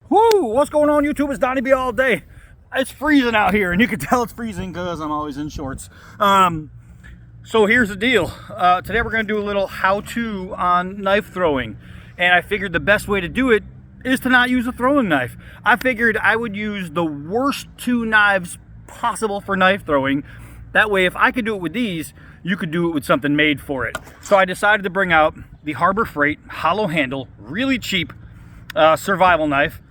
Woo! What's going on, YouTube? It's Donnie B all day. It's freezing out here, and you can tell it's freezing because I'm always in shorts. So here's the deal. Today we're going to do a little how-to on knife throwing, and I figured the best way to do it is to not use a throwing knife. I figured I would use the worst two knives possible for knife throwing. That way, if I could do it with these, you could do it with something made for it. So I decided to bring out the Harbor Freight hollow handle, really cheap survival knife.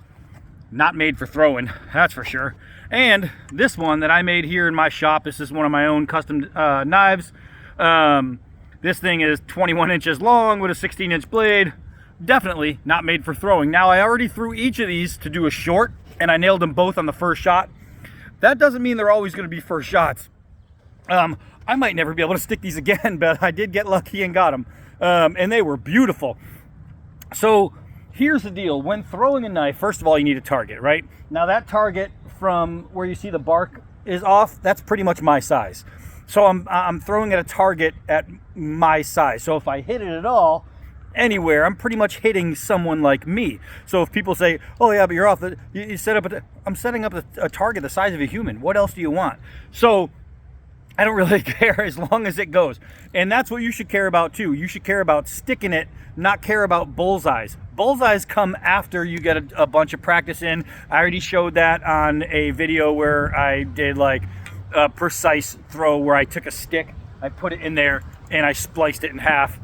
Not made for throwing, that's for sure. And this one that I made here in my shop, this is one of my own custom knives. This thing is 21 inches long with a 16-inch blade. Definitely not made for throwing. Now, I already threw each of these to do a short, and I nailed them both on the first shot. That doesn't mean they're always going to be first shots. I might never be able to stick these again, but I did get lucky and got them. And they were beautiful. So here's the deal. When throwing a knife, first of all, you need a target, right? Now that target from where you see the bark is off, that's pretty much my size. So I'm throwing at a target at my size. So if I hit it at all, anywhere, I'm pretty much hitting someone like me. So if people say, oh yeah, but you're off, you set up I'm setting up a target the size of a human. What else do you want? So I don't really care as long as it goes. And that's what you should care about too. You should care about sticking it, not care about bullseyes. Bullseyes come after you get a bunch of practice in. I already showed that on a video where I did like a precise throw where I took a stick, I put it in there, and I spliced it in half.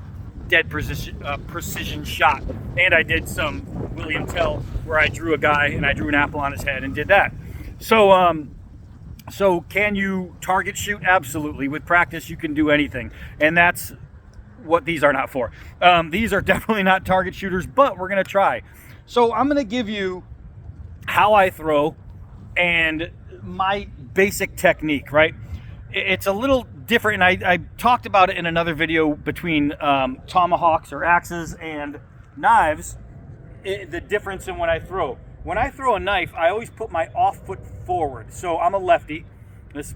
Dead precision shot. And I did some William Tell where I drew a guy and I drew an apple on his head and did that. So can you target shoot? Absolutely. With practice, you can do anything. And that's what these are not for. These are definitely not target shooters, but we're going to try. So I'm going to give you how I throw and my basic technique, right? It's a little different, and I talked about it in another video between tomahawks or axes and knives, the difference in when I throw. When I throw a knife, I always put my off foot forward. So I'm a lefty. This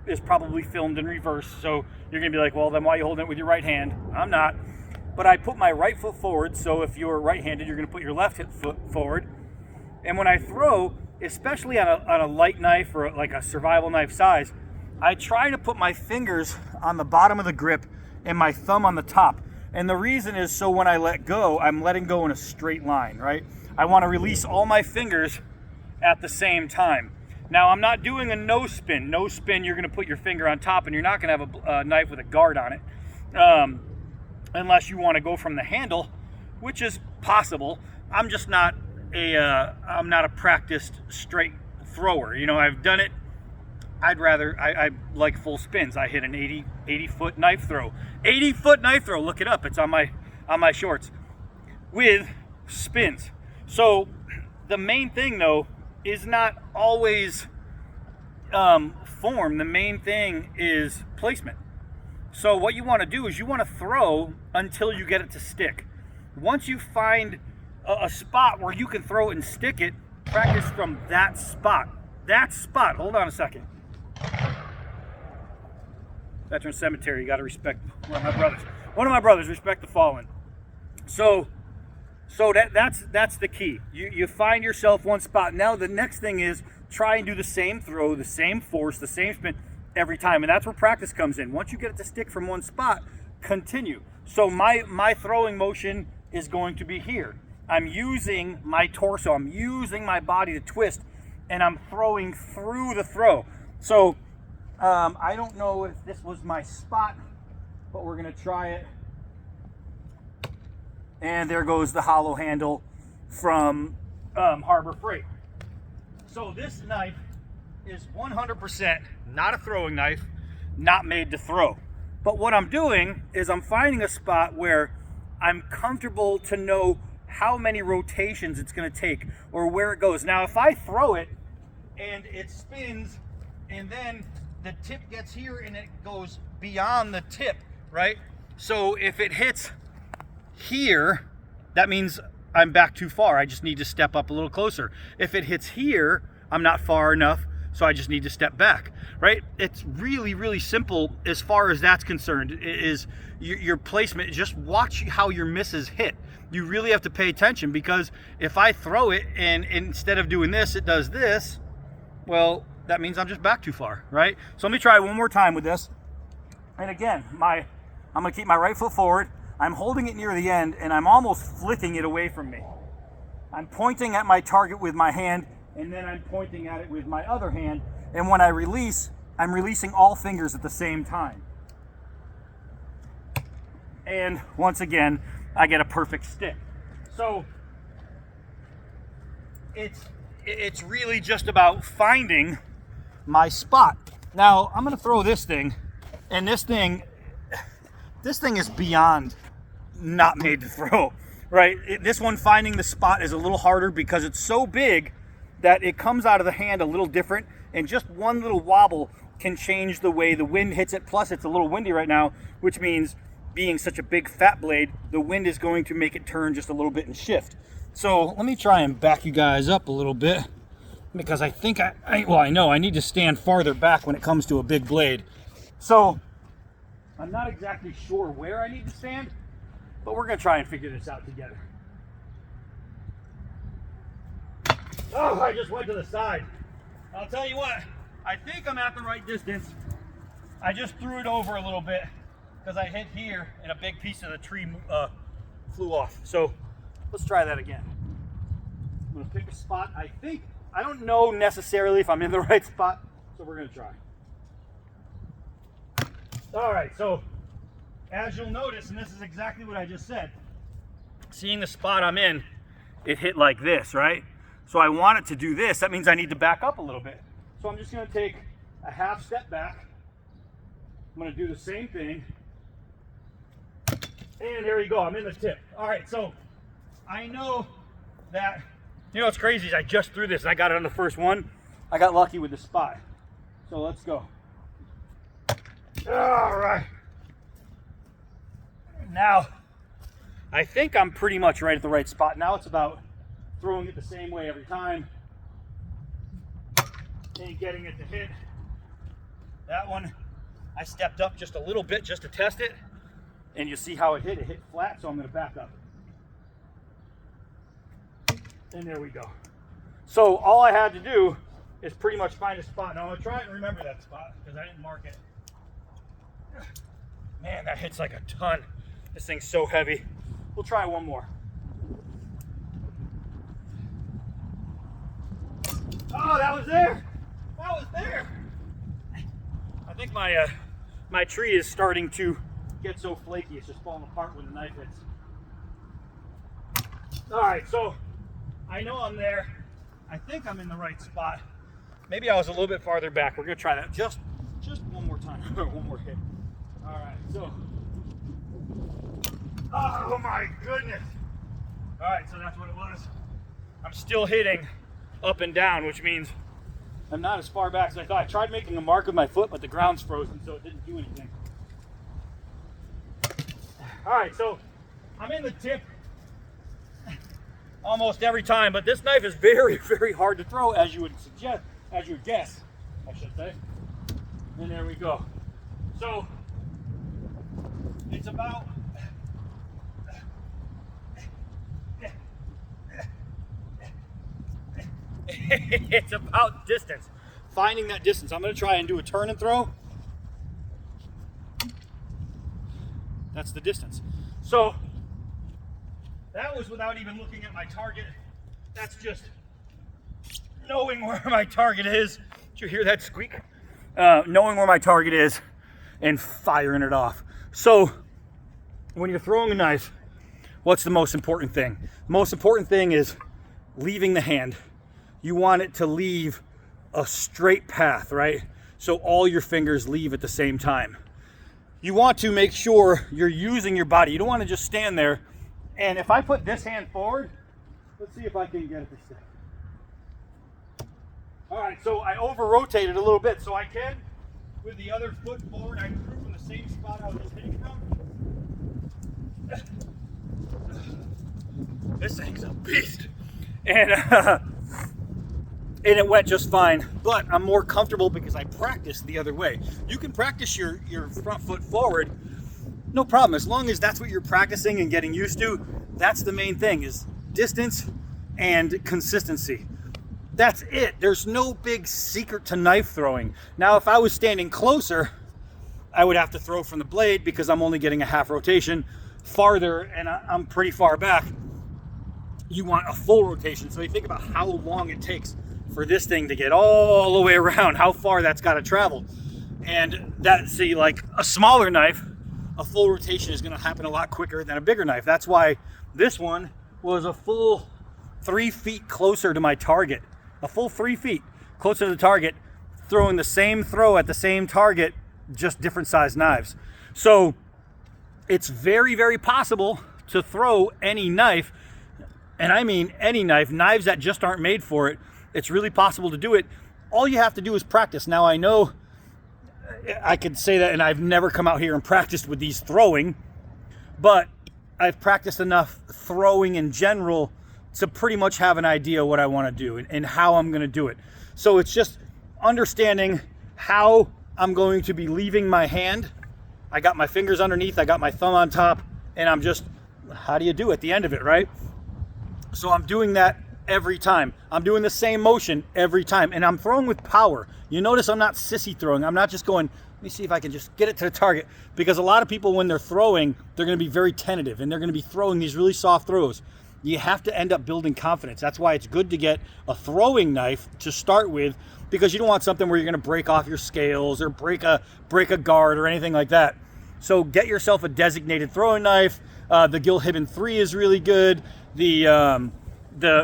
is probably filmed in reverse, so you're gonna be like, well, then why are you holding it with your right hand? I'm not. But I put my right foot forward, so if you're right-handed, you're gonna put your left foot forward. And when I throw, especially on a light knife or like a survival knife size, I try to put my fingers on the bottom of the grip and my thumb on the top. And the reason is so when I let go, I'm letting go in a straight line, right? I want to release all my fingers at the same time. Now, I'm not doing a no spin. No spin, you're going to put your finger on top and you're not going to have a knife with a guard on it. Unless you want to go from the handle, which is possible. I'm just not I'm not a practiced straight thrower. You know, I've done it. I like full spins. I hit an 80 foot knife throw. 80 foot knife throw, look it up. It's on my shorts with spins. So the main thing though is not always form. The main thing is placement. So what you want to do is you want to throw until you get it to stick. Once you find a spot where you can throw it and stick it, practice from that spot. That spot. Hold on a second. Veteran Cemetery, you got to respect one of my brothers. Respect the fallen. So that's the key. You find yourself one spot. Now the next thing is try and do the same throw, the same force, the same spin every time, and that's where practice comes in. Once you get it to stick from one spot, continue. So my throwing motion is going to be here. I'm using my torso. I'm using my body to twist, and I'm throwing through the throw. So I don't know if this was my spot, but we're going to try it. And there goes the hollow handle from Harbor Freight. So this knife is 100% not a throwing knife, not made to throw. But what I'm doing is I'm finding a spot where I'm comfortable to know how many rotations it's going to take or where it goes. Now, if I throw it and it spins and then the tip gets here and it goes beyond the tip, right? So if it hits here, that means I'm back too far. I just need to step up a little closer. If it hits here, I'm not far enough, so I just need to step back, right? It's really, really simple as far as that's concerned. It is your placement. Just watch how your misses hit. You really have to pay attention, because if I throw it and instead of doing this, it does this, well, that means I'm just back too far, right? So let me try one more time with this. And again, I'm gonna keep my right foot forward. I'm holding it near the end, and I'm almost flicking it away from me. I'm pointing at my target with my hand, and then I'm pointing at it with my other hand. And when I release, I'm releasing all fingers at the same time. And once again, I get a perfect stick. So it's really just about finding my spot. Now I'm gonna throw this thing, and this thing is beyond not made to throw, right? This one, finding the spot is a little harder because it's so big that it comes out of the hand a little different, and just one little wobble can change the way the wind hits it. Plus, it's a little windy right now, which means, being such a big fat blade, the wind is going to make it turn just a little bit and shift. So let me try and back you guys up a little bit, because I think I know I need to stand farther back when it comes to a big blade. So I'm not exactly sure where I need to stand, but we're gonna try and figure this out together. Oh, I just went to the side. I'll tell you what, I think I'm at the right distance. I just threw it over a little bit because I hit here and a big piece of the tree flew off. So let's try that again. I'm gonna pick a spot. I don't know necessarily if I'm in the right spot, so we're gonna try. All right, so as you'll notice, and this is exactly what I just said, seeing the spot I'm in, it hit like this, right? So I want it to do this. That means I need to back up a little bit. So I'm just gonna take a half step back. I'm gonna do the same thing. And there you go, I'm in the tip. All right, so I know that, you know what's crazy is I just threw this and I got it on the first one. I got lucky with the spot. So let's go. All right. Now, I think I'm pretty much right at the right spot. Now it's about throwing it the same way every time and getting it to hit. That one, I stepped up just a little bit just to test it, and you see how it hit. It hit flat, so I'm going to back up. And there we go. So all I had to do is pretty much find a spot. Now I'm going to try and remember that spot because I didn't mark it. Man, that hits like a ton. This thing's so heavy. We'll try one more. Oh, that was there. That was there. I think my tree is starting to get so flaky, it's just falling apart when the knife hits. All right, so I know I'm there. I think I'm in the right spot. Maybe I was a little bit farther back. We're gonna try that just one more time, one more hit. All right, so, oh my goodness. All right, so that's what it was. I'm still hitting up and down, which means I'm not as far back as I thought. I tried making a mark with my foot, but the ground's frozen, so it didn't do anything. All right, so I'm in the tip almost every time, but this knife is very, very hard to throw, as you would guess, I should say. And there we go. So it's about it's about distance. Finding that distance. I'm going to try and do a turn and throw. That's the distance. So that was without even looking at my target. That's just knowing where my target is. Did you hear that squeak? Knowing where my target is and firing it off. So when you're throwing a knife, what's the most important thing? The most important thing is leaving the hand. You want it to leave a straight path, right? So all your fingers leave at the same time. You want to make sure you're using your body. You don't want to just stand there. And if I put this hand forward, let's see if I can get it to stay. All right, so I over-rotated a little bit, so I can, with the other foot forward, I threw from the same spot I was just hitting from. This thing's a beast. And and it went just fine. But I'm more comfortable because I practiced the other way. You can practice your front foot forward, no problem, as long as that's what you're practicing and getting used to. That's the main thing, is distance and consistency. That's it. There's no big secret to knife throwing. Now, if I was standing closer, I would have to throw from the blade because I'm only getting a half rotation farther and I'm pretty far back. You want a full rotation. So you think about how long it takes for this thing to get all the way around, how far that's got to travel. And that, see, like a smaller knife, a full rotation is going to happen a lot quicker than a bigger knife. That's why this one was a full 3 feet closer to my target. A full 3 feet closer to the target, throwing the same throw at the same target, just different size knives. So it's very, very possible to throw any knife, and I mean any knife, knives that just aren't made for it. It's really possible to do it. All you have to do is practice. Now, I know I could say that, and I've never come out here and practiced with these throwing, but I've practiced enough throwing in general to pretty much have an idea what I want to do and how I'm going to do it. So it's just understanding how I'm going to be leaving my hand. I got my fingers underneath, I got my thumb on top, and I'm just, how do you do at the end of it, right? So I'm doing that every time. I'm doing the same motion every time, and I'm throwing with power. You notice I'm not sissy throwing. I'm not just going, let me see if I can just get it to the target, because a lot of people, when they're throwing, they're going to be very tentative, and they're going to be throwing these really soft throws. You have to end up building confidence. That's why it's good to get a throwing knife to start with, because you don't want something where you're going to break off your scales or break a guard or anything like that. So get yourself a designated throwing knife. The Gil Hibben 3 is really good. The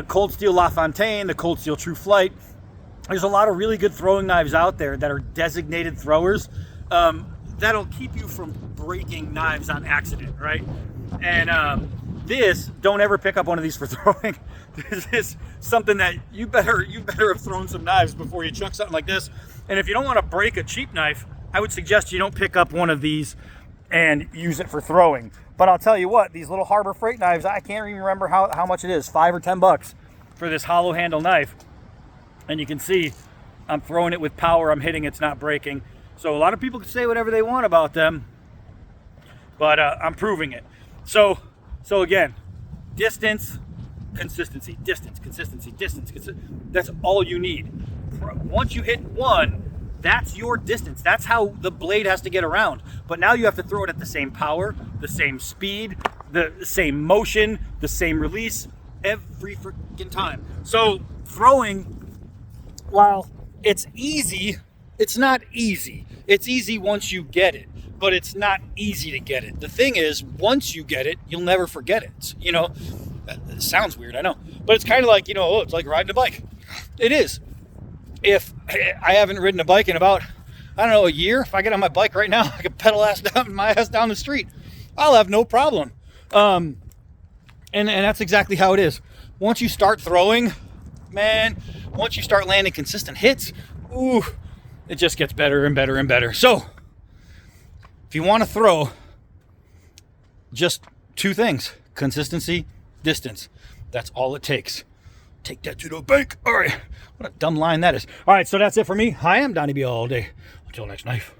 Cold Steel LaFontaine, the Cold Steel True Flight. There's a lot of really good throwing knives out there that are designated throwers. That'll keep you from breaking knives on accident, right? And don't ever pick up one of these for throwing. This is something that you better have thrown some knives before you chuck something like this. And if you don't want to break a cheap knife, I would suggest you don't pick up one of these and use it for throwing. But I'll tell you what, these little Harbor Freight knives, I can't even remember how much it is, $5 or $10 for this hollow handle knife. And you can see I'm throwing it with power, I'm hitting, it's not breaking. So a lot of people can say whatever they want about them, but I'm proving it. So again, distance, consistency, distance, consistency, distance. That's all you need. Once you hit one, that's your distance. That's how the blade has to get around. But now you have to throw it at the same power, the same speed, the same motion, the same release every freaking time. So throwing, while it's easy, it's not easy. It's easy once you get it, but it's not easy to get it. The thing is, once you get it, you'll never forget it. You know, it sounds weird, I know, but it's kind of like, it's like riding a bike. It is. If I haven't ridden a bike in about, a year, if I get on my bike right now, I can pedal my ass down the street. I'll have no problem. And that's exactly how it is. Once you start throwing, man, once you start landing consistent hits, it just gets better and better and better. So if you want to throw, just two things: consistency, distance. That's all it takes. Take that to the bank. All right. What a dumb line that is. All right, so that's it for me. I am Donnie B all day. Until next knife.